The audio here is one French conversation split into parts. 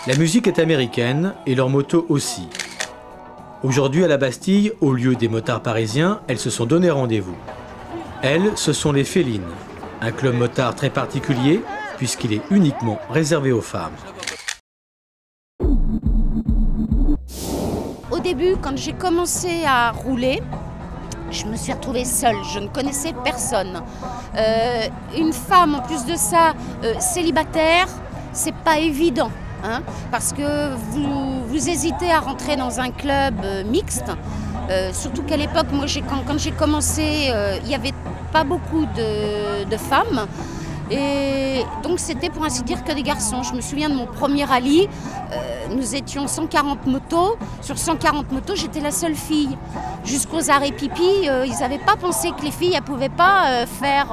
La musique est américaine et leurs motos aussi. Aujourd'hui à la Bastille, au lieu des motards parisiens, elles se sont donné rendez-vous. Elles, ce sont les Félines, un club motard très particulier puisqu'il est uniquement réservé aux femmes. Au début, quand j'ai commencé à rouler, je me suis retrouvée seule, je ne connaissais personne. Une femme, en plus de ça, célibataire, c'est pas évident. Hein, parce que vous hésitez à rentrer dans un club mixte, surtout qu'à l'époque, moi, quand j'ai commencé, il n'y avait pas beaucoup de femmes. Et donc c'était pour ainsi dire que des garçons. Je me souviens de mon premier rallye, nous étions 140 motos. Sur 140 motos, j'étais la seule fille. Jusqu'aux arrêts pipi, ils n'avaient pas pensé que les filles ne pouvaient pas faire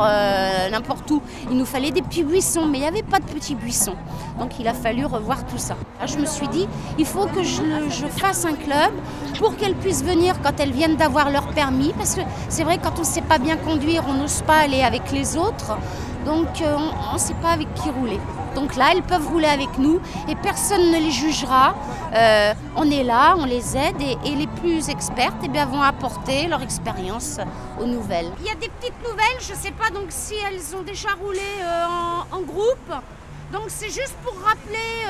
n'importe où. Il nous fallait des petits buissons, mais il n'y avait pas de petits buissons. Donc il a fallu revoir tout ça. Là, je me suis dit, il faut que je fasse un club pour qu'elles puissent venir quand elles viennent d'avoir leur permis. Parce que c'est vrai, quand on ne sait pas bien conduire, on n'ose pas aller avec les autres. Donc on ne sait pas avec qui rouler. Donc là, elles peuvent rouler avec nous et personne ne les jugera. On est là, on les aide et les plus expertes vont apporter leur expérience aux nouvelles. Il y a des petites nouvelles, je ne sais pas donc si elles ont déjà roulé en groupe. Donc c'est juste pour rappeler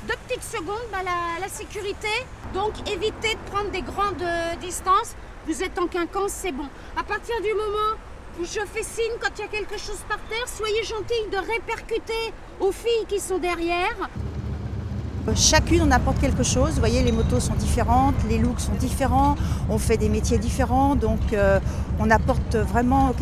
2 petites secondes la sécurité. Donc évitez de prendre des grandes distances. Vous êtes en quinconce, c'est bon. À partir du moment où je fais signe quand il y a quelque chose par terre, soyez gentils de répercuter aux filles qui sont derrière. Chacune, on apporte quelque chose. Vous voyez, les motos sont différentes, les looks sont différents, on fait des métiers différents. Donc on apporte vraiment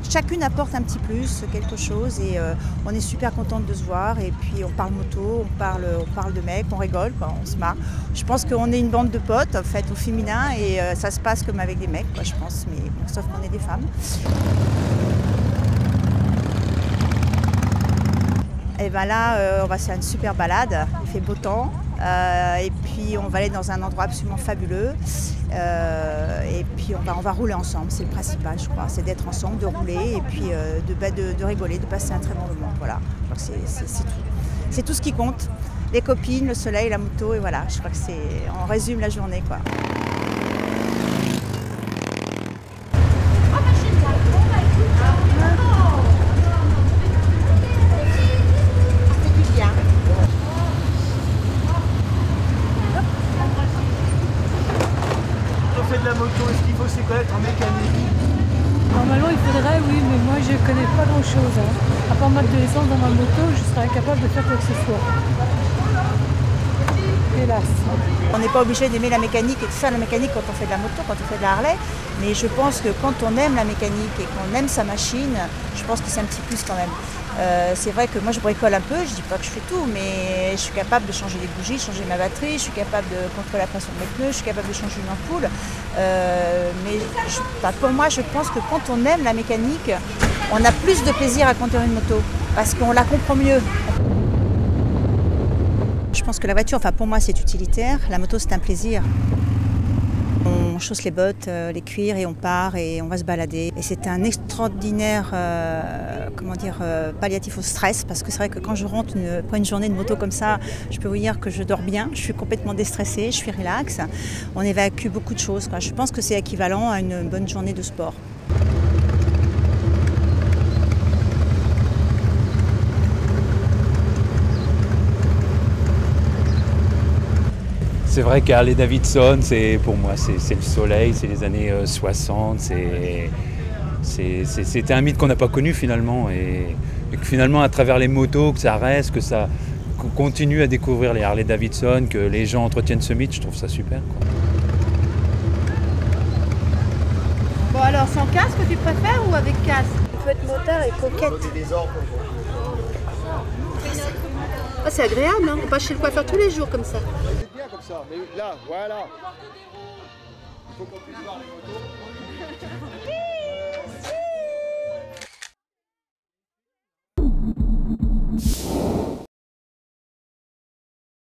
chacune apporte un petit plus, quelque chose, et on est super contente de se voir. Et puis on parle moto, on parle de mecs, on rigole, quoi, on se marre. Je pense qu'on est une bande de potes, en fait, au féminin, et ça se passe comme avec des mecs, quoi, je pense, mais bon, sauf qu'on est des femmes. Et bien là, on va se faire une super balade, il fait beau temps. Et puis on va aller dans un endroit absolument fabuleux et puis on va rouler ensemble, c'est le principal je crois, c'est d'être ensemble, de rouler et puis de rigoler, de passer un très bon moment, voilà, je crois que c'est tout. C'est tout ce qui compte, les copines, le soleil, la moto et voilà, je crois que on résume la journée quoi. De la moto, est-ce qu'il faut s'y connaître en mécanique? Normalement il faudrait, oui, mais moi je connais pas grand chose. Hein. À part mettre de l'essence dans ma moto, je serais incapable de faire quoi que ce soit. Hélas. On n'est pas obligé d'aimer la mécanique et de faire la mécanique quand on fait de la moto, quand on fait de la Harley, mais je pense que quand on aime la mécanique et qu'on aime sa machine, je pense que c'est un petit plus quand même. C'est vrai que moi je bricole un peu, je dis pas que je fais tout, mais je suis capable de changer les bougies, de changer ma batterie, je suis capable de contrôler la pression de mes pneus, je suis capable de changer une ampoule. Pour moi, je pense que quand on aime la mécanique, on a plus de plaisir à conduire une moto, parce qu'on la comprend mieux. Je pense que la voiture, enfin pour moi c'est utilitaire, la moto c'est un plaisir. On chausse les bottes, les cuirs et on part et on va se balader. Et c'est un extraordinaire palliatif au stress parce que c'est vrai que quand je rentre après une journée de moto comme ça, je peux vous dire que je dors bien, je suis complètement déstressée, je suis relax. On évacue beaucoup de choses, quoi. Je pense que c'est équivalent à une bonne journée de sport. C'est vrai qu'Harley Davidson, pour moi, c'est le soleil, c'est les années 60, c'était un mythe qu'on n'a pas connu finalement. Et que finalement, à travers les motos, que ça reste, qu'on continue à découvrir les Harley Davidson, que les gens entretiennent ce mythe, je trouve ça super, quoi. Bon alors, sans casque tu préfères ou avec casque? Il faut être motard et coquette. Ah, c'est agréable, hein, on passe chez le coiffeur tous les jours comme ça. C'est bien comme ça, mais là, voilà. Il faut qu'on puisse voir les motos.